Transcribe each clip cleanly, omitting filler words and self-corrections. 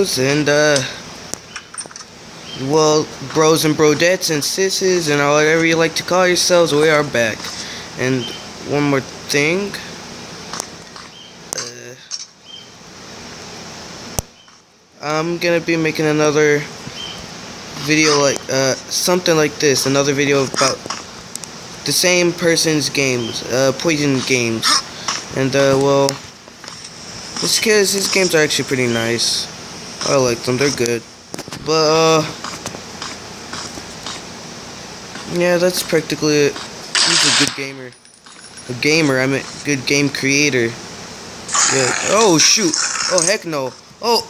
bros and well, bros and brodettes and sisses and whatever you like to call yourselves, we are back. And one more thing, I'm gonna be making another video like something like this, another video about the same person's games, Poison Games. And well, his games are actually pretty nice. I like them, they're good. But yeah, that's practically it. He's a good gamer. I mean, good game creator. Yeah. Oh shoot. Oh heck no. Oh.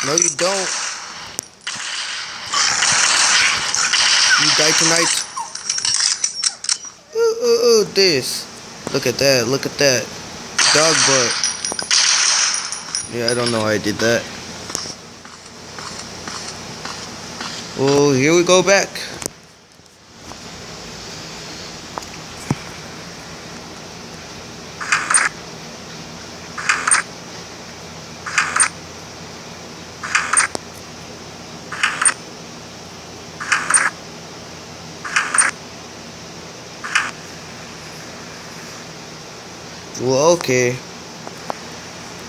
No, you don't. You die tonight. Ooh, this. Look at that. Look at that. Dog butt. Yeah, I don't know how I did that. Oh, here we go back. Well, okay.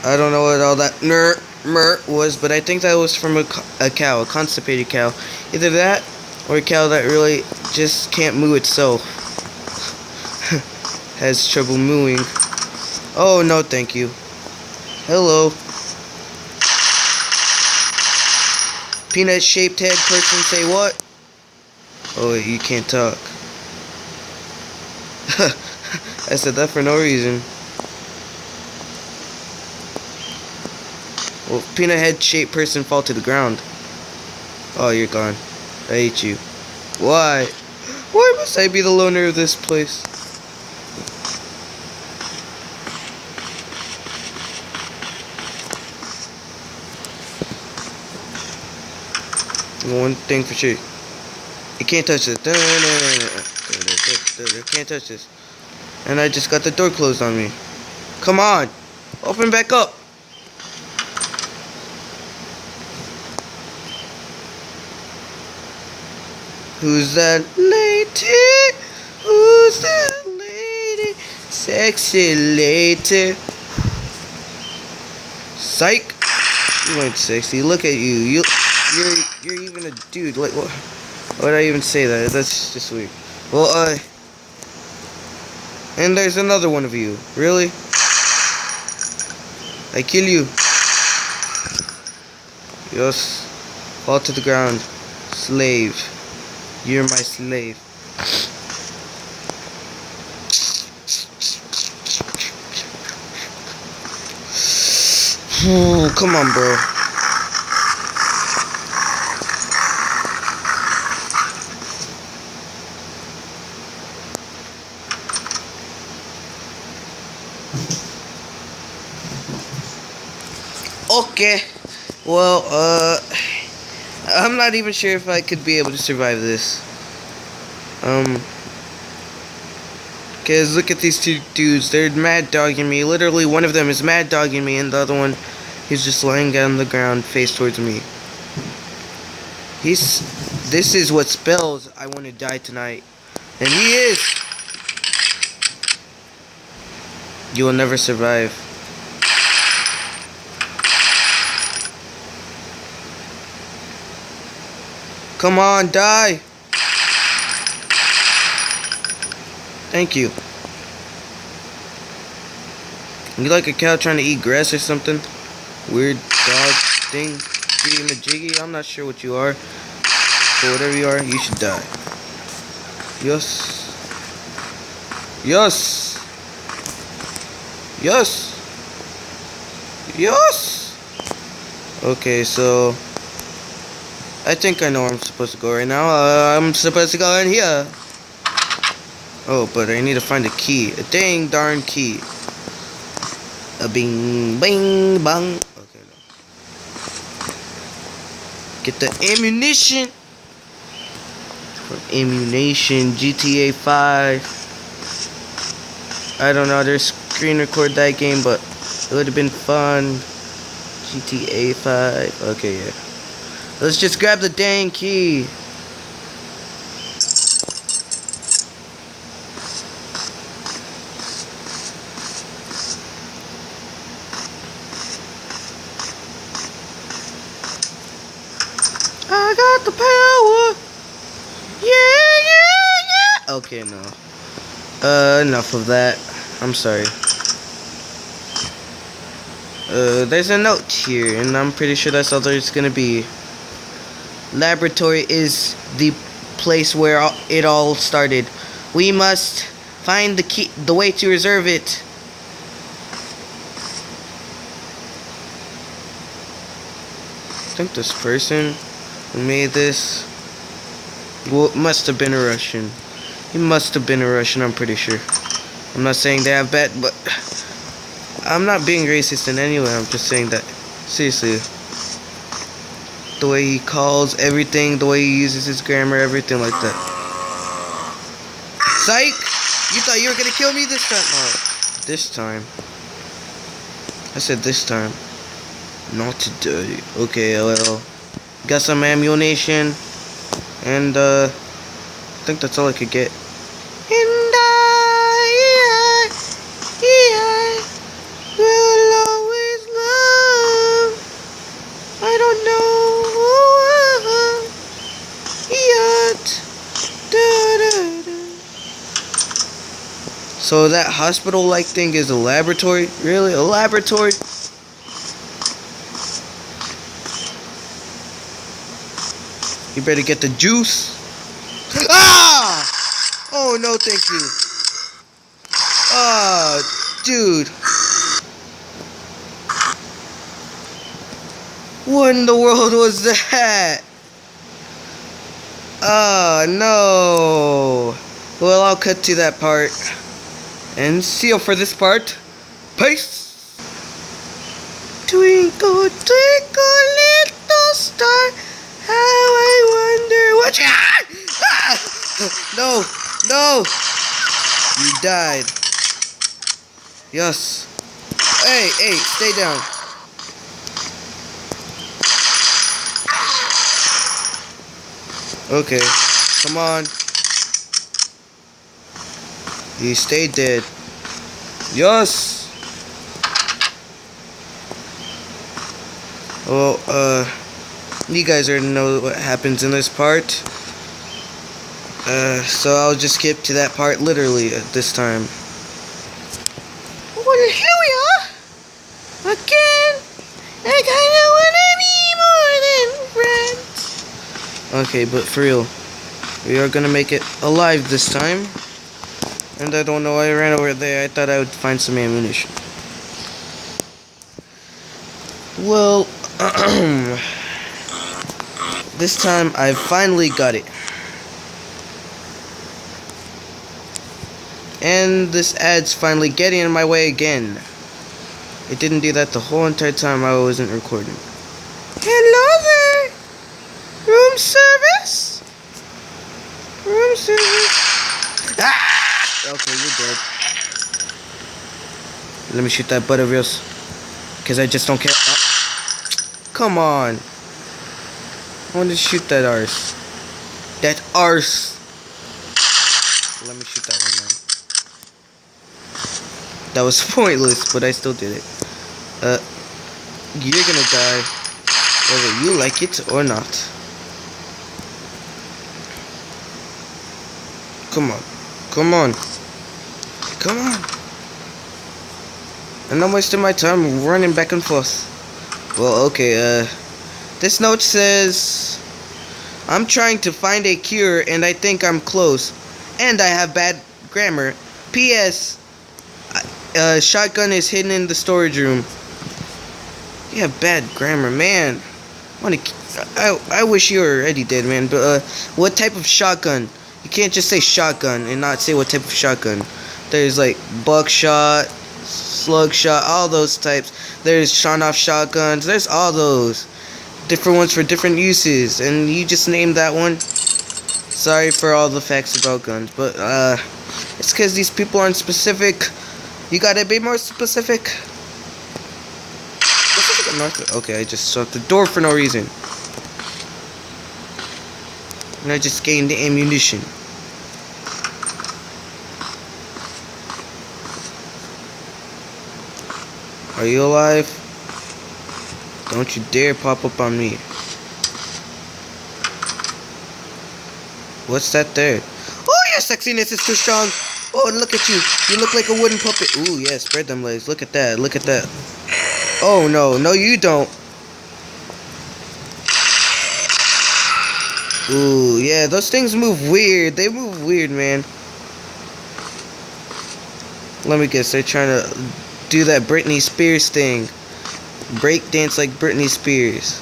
I don't know what all that mer was, but I think that was from a cow, a constipated cow. Either that, or a cow that really just can't moo itself. Has trouble mooing. Oh, no, thank you. Hello. Peanut-shaped head person, say what? Oh, wait, you can't talk. I said that for no reason. Well, peanut head shaped person fall to the ground. Oh, you're gone. I hate you. Why? Why must I be the loner of this place? One thing for sure. You can't touch this. You can't touch this. And I just got the door closed on me. Come on. Open back up. Who's that lady? Who's that lady? Sexy lady. Psych. You ain't sexy. Look at you. You're even a dude. Like what? Why would I even say that? That's just weird. Well, and there's another one of you. Really? I kill you. Yes. Fall to the ground. Slave. You're my slave. Ooh, come on, bro. Okay. Well, I'm not even sure if I could be able to survive this. Cause look at these two dudes, they're mad dogging me. Literally, one of them is mad dogging me, and the other one, he's just lying down on the ground, face towards me. This is what spells I want to die tonight. And he is. You will never survive. Come on, die! Thank you. You like a cow trying to eat grass or something? Weird dog thing. Jiggy. I'm not sure what you are. But whatever you are, you should die. Yes. Yes. Yes. Yes. Okay, so I think I know where I'm supposed to go right now. I'm supposed to go in here. Oh, but I need to find a key. A dang darn key. A bing, bing, bang. Okay, no. Get the ammunition. From ammunition, GTA 5. I don't know, there's screen record that game, but It would have been fun. GTA 5. Okay, yeah. Let's just grab the dang key. I got the power. Yeah. Okay, no. Enough of that. I'm sorry. There's a note here, and I'm pretty sure that's all there's gonna be. Laboratory is the place where it all started. We must find the key, the way to reserve it. I think this person who made this must have been a Russian. He must have been a Russian, I'm pretty sure. I'm not saying they have bad, but I'm not being racist in any way. I'm just saying that, seriously, the way he calls everything, the way he uses his grammar, everything like that. Psych! You thought you were gonna kill me this time? Oh, this time. I said this time. Not today. Okay, well, got some ammunition, and I think that's all I could get. And I will always love. I don't know yet. So that hospital-like thing is a laboratory? Really? A laboratory? You better get the juice. Ah! Oh, no, thank you. Ah, dude. What in the world was that? Ah, no. Well, I'll cut to that part. And see you for this part. Peace. Twinkle, twinkle, little star. How I wonder what you... Ah! No, no. You died. Yes. Hey, stay down. Okay, come on. You stay dead. Yes. Well, you guys already know what happens in this part. So I'll just skip to that part literally at this time. Well, here we are. Again. I kinda wanna be more than friends. Okay, but for real. We are gonna make it alive this time. And I don't know why I ran over there. I thought I would find some ammunition. Well, this time I finally got it. And this ad's finally getting in my way again. It didn't do that the whole entire time I wasn't recording. Hello there! Room service? Room service? Ah! Okay, you're dead. Let me shoot that butt of yours. Because I just don't care. Oh. Come on. I want to shoot that arse. That arse. Let me shoot that one then. That was pointless, but I still did it. You're gonna die. Whether you like it or not. Come on. Come on. Come on. And I'm wasting my time running back and forth. Well, okay, this note says, I'm trying to find a cure and I think I'm close. And I have bad grammar. P.S. Shotgun is hidden in the storage room. You have bad grammar, man. I wish you were already dead, man. But, what type of shotgun? You can't just say shotgun and not say what type of shotgun. There's like buckshot, slug shot, all those types. There's shot-off shotguns. There's all those. Different ones for different uses. And you just named that one. Sorry for all the facts about guns. But, it's because these people aren't specific. You gotta be more specific. north? Okay, I just shut the door for no reason. And I just gained the ammunition. Are you alive? Don't you dare pop up on me. What's that there? Oh, your sexiness is too strong. Oh, look at you. You look like a wooden puppet. Ooh, yeah, spread them legs. Look at that. Look at that. Oh, no. No, you don't. Ooh, yeah, those things move weird. They move weird, man. Let me guess. They're trying to do that Britney Spears thing. Break dance like Britney Spears.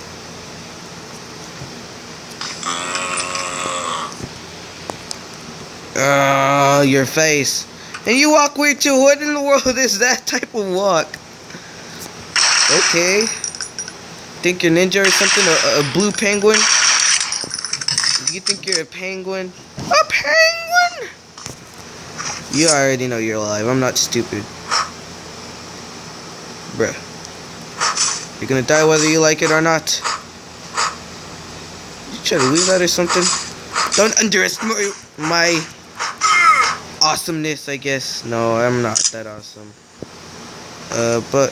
Your face. And you walk weird too. What in the world is that type of walk? Okay. Think you're ninja or something? A blue penguin? You think you're a penguin? A penguin? You already know you're alive. I'm not stupid. Bruh. You're gonna die whether you like it or not. You try to leave that or something? Don't underestimate my awesomeness, I guess. No, I'm not that awesome. But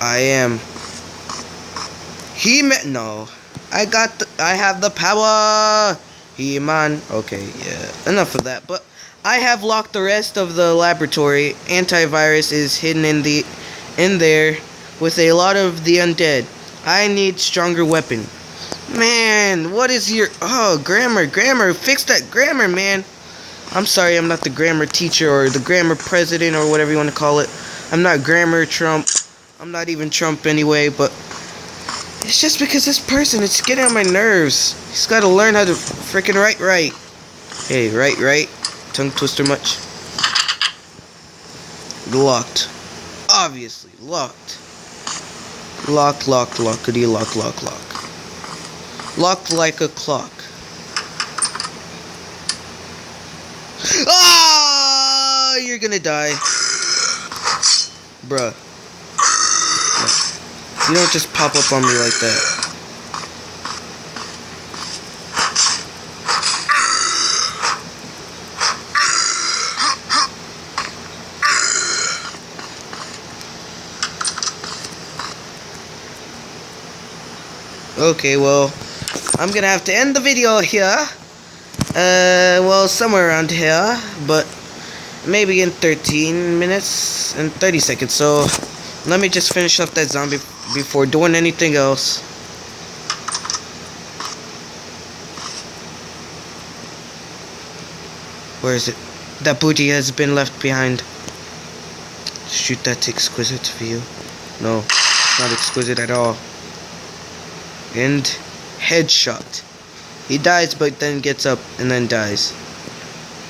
I am. No. I have the power. He-Man. Okay, yeah. Enough of that. But I have locked the rest of the laboratory. Antivirus is hidden in there with a lot of the undead. I need stronger weapon. Man, what is your... Oh, grammar. Fix that grammar, man. I'm sorry, I'm not the grammar teacher or the grammar president or whatever you want to call it. I'm not grammar Trump. I'm not even Trump anyway, but... It's just because this person, it's getting on my nerves. He's got to learn how to freaking write right. Hey, right. Tongue twister much? Locked. Obviously, locked. Lockety lock. Locked like a clock. Ah! You're gonna die. Bruh. You don't just pop up on me like that. Okay, well, I'm gonna have to end the video here. Well, somewhere around here, but maybe in 13 minutes and 30 seconds. So, let me just finish up that zombie before doing anything else. Where is it? That booty has been left behind. Shoot that exquisite view. No, it's not exquisite at all. And headshot. He dies but then gets up and then dies.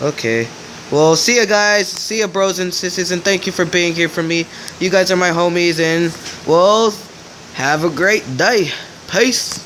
Okay. Well, see ya guys. See ya bros and sisters, and thank you for being here for me. You guys are my homies, and well, have a great day. Peace.